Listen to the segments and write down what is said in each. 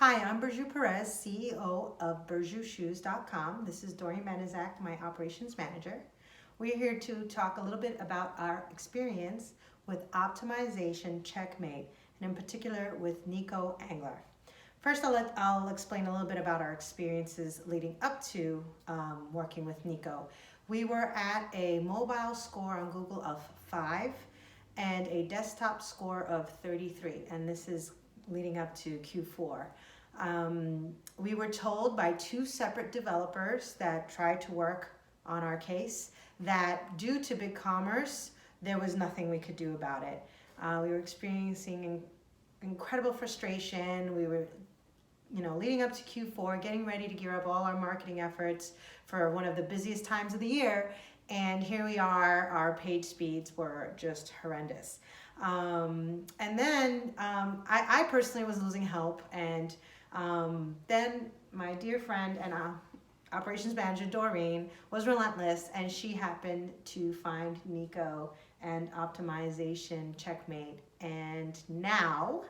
Hi, I'm Burju Perez, CEO of BurjuShoes.com. This is Doreen Menizak, my operations manager. We're here to talk a little bit about our experience with optimization checkmate, and in particular with Nico Engler. First, I'll explain a little bit about our experiences leading up to working with Nico. We were at a mobile score on Google of 5 and a desktop score of 33, and this is leading up to Q4. We were told by two separate developers that tried to work on our case that due to BigCommerce, there was nothing we could do about it. We were experiencing incredible frustration. We were leading up to Q4, getting ready to gear up all our marketing efforts for one of the busiest times of the year. And here we are, our page speeds were just horrendous. And then I personally was losing help, and then my dear friend and operations manager Doreen was relentless, and she happened to find Nico and optimization checkmate. And now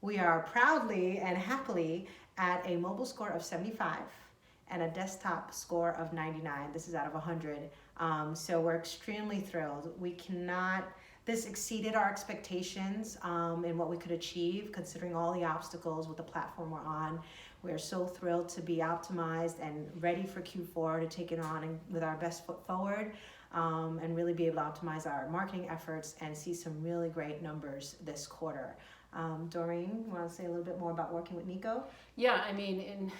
we are proudly and happily at a mobile score of 75 and a desktop score of 99. This is out of 100. So we're extremely thrilled. This exceeded our expectations in what we could achieve, considering all the obstacles with the platform we're on. We're so thrilled to be optimized and ready for Q4 to take it on with our best foot forward and really be able to optimize our marketing efforts and see some really great numbers this quarter. Doreen, you want to say a little bit more about working with Nico? Yeah, I mean,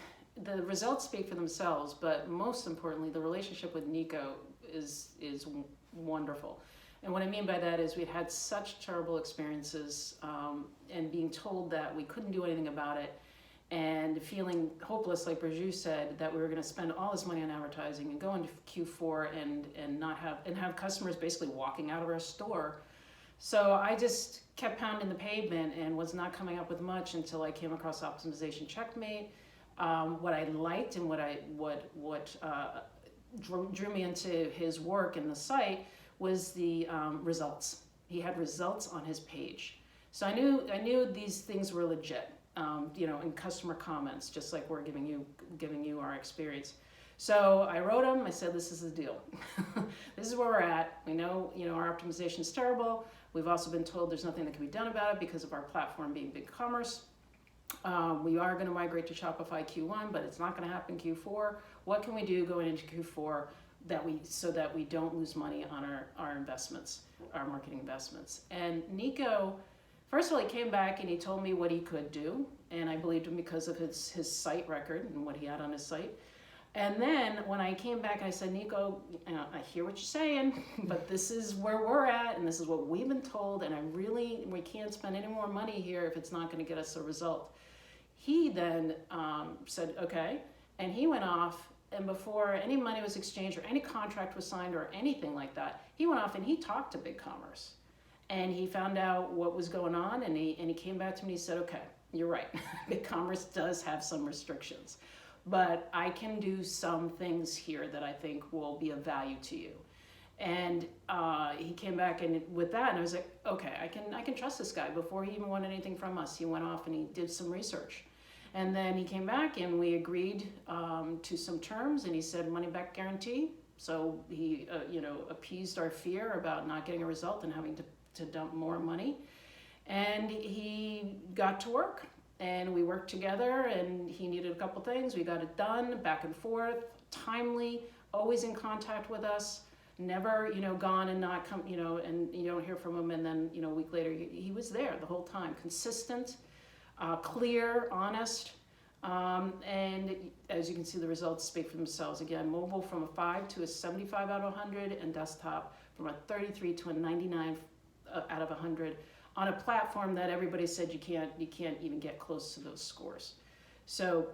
the results speak for themselves, but most importantly, the relationship with Nico is wonderful. And what I mean by that is we'd had such terrible experiences and being told that we couldn't do anything about it and feeling hopeless, like Burju said, that we were going to spend all this money on advertising and go into Q4 and not have customers basically walking out of our store. So I just kept pounding the pavement and was not coming up with much until I came across Optimization Checkmate. What I liked and what drew me into his work and the site was the results. He had results on his page, so I knew these things were legit. In customer comments, just like we're giving you our experience. So I wrote him. I said, "This is the deal. This is where we're at. We know, our optimization is terrible. We've also been told there's nothing that can be done about it because of our platform being BigCommerce. We are going to migrate to Shopify Q1, but it's not going to happen Q4. What can we do going into Q4 so that we don't lose money on our investments, our marketing investments?" And Nico, first of all, he came back and he told me what he could do, and I believed him because of his site record and what he had on his site. And then when I came back, I said, "Nico, I hear what you're saying, but this is where we're at, and this is what we've been told, and we can't spend any more money here if it's not going to get us a result." He then said, "Okay," and he went off, and before any money was exchanged or any contract was signed or anything like that, he went off and he talked to BigCommerce, and he found out what was going on, and he came back to me and he said, "Okay, you're right. BigCommerce does have some restrictions, but I can do some things here that I think will be of value to you." And he came back and with that, and I was like, "Okay, I can trust this guy." Before he even wanted anything from us, he went off and he did some research, and then he came back and we agreed to some terms, and he said money back guarantee. So he appeased our fear about not getting a result and having to dump more money, and he got to work. And we worked together, and he needed a couple things. We got it done, back and forth, timely, always in contact with us, never, gone and not come, and you don't hear from him. And then, a week later, he was there the whole time, consistent, clear, honest. And as you can see, the results speak for themselves. Again, mobile from a 5 to a 75 out of 100, and desktop from a 33 to a 99 out of 100. On a platform that everybody said you can't even get close to those scores. So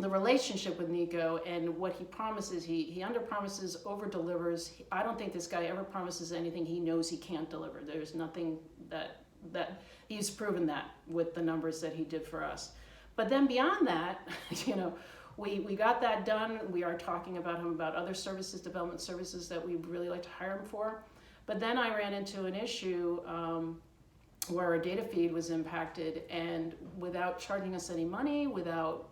the relationship with Nico and what he promises, he under-promises, over-delivers. I don't think this guy ever promises anything he knows he can't deliver. There's nothing that he's proven that with the numbers that he did for us. But then beyond that, we got that done. We are talking about him about other services, development services that we'd really like to hire him for. But then I ran into an issue where our data feed was impacted, and without charging us any money, without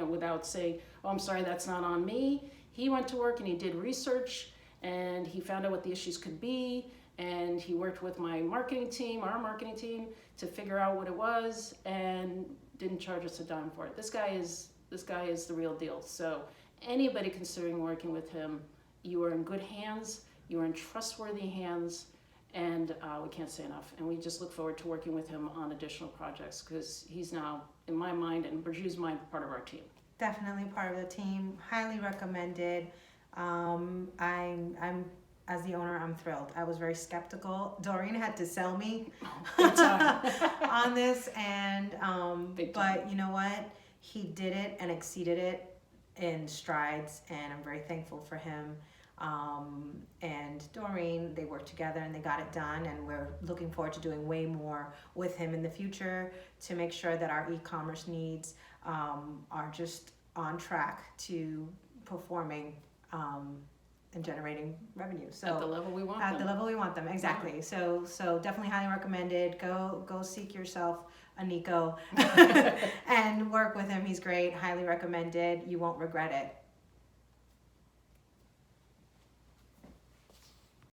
without saying, "Oh, I'm sorry, that's not on me," he went to work and he did research and he found out what the issues could be, and he worked with our marketing team, to figure out what it was, and didn't charge us a dime for it. This guy is the real deal. So anybody considering working with him, you are in good hands. You are in trustworthy hands. And we can't say enough. And we just look forward to working with him on additional projects, because he's now, in my mind and Burju's mind, part of our team. Definitely part of the team. Highly recommended. I'm as the owner, I'm thrilled. I was very skeptical. Doreen had to sell me Big time. on this, and Big time. but you know what? He did it and exceeded it in strides, and I'm very thankful for him. And Doreen, they worked together and they got it done, and we're looking forward to doing way more with him in the future to make sure that our e-commerce needs are just on track to performing and generating revenue. So At the level we want at them. the level we want them, exactly. Yeah. So definitely highly recommended. Go seek yourself a Nico and work with him. He's great. Highly recommended. You won't regret it.